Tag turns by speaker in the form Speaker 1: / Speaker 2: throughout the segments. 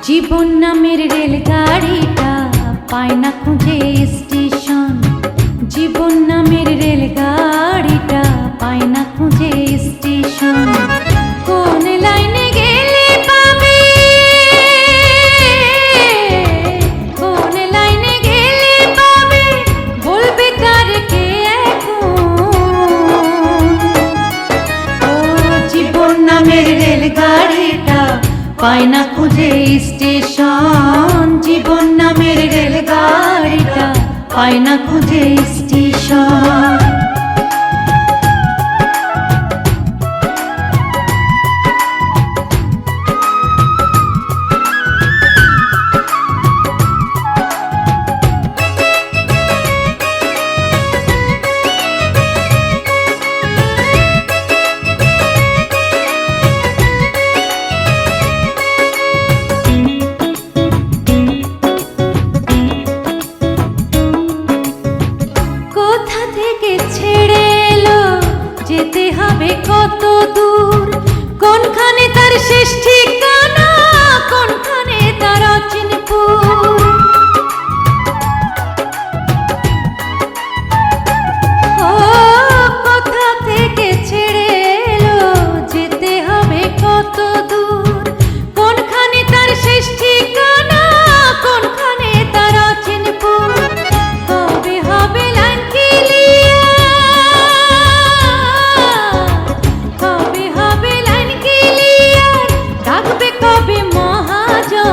Speaker 1: জীবন নামের রেলগাড়িটা পায় না খুঁজে স্টেশন। জীবন নামের রেলগাড়িটা পায় না খুঁজে স্টেশন। কোন লাইনে গেলে পাবে, কোন লাইনে গেলে পাবে, বলবে কার কে এখন। ও জীবন নামের রেলগাড়িটা পায় না খুঁজে স্টেশন। জীবন নামের রেলগাড়িটা পায় না খুঁজে স্টেশন। যেতে হবে কত দূর, কোনখানে তার শেষ ঠিকানা, কোনখানে তার অচিনপুর। ও কোথা থেকে ছেড়ে এলো, যেতে হবে কত দূর, কোনখানে তার শেষ ঠিকানা, কোনখানে তার অচিনপুর। কবে হবে লাইন ক্লিয়ার, কবে মহাজন।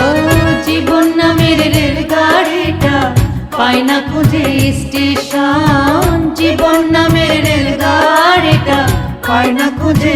Speaker 1: ও জীবন নামের রেলগাড়িটা পায় না খুঁজে স্টেশন। জীবন নামের রেলগাড়িটা পায় না খুঁজে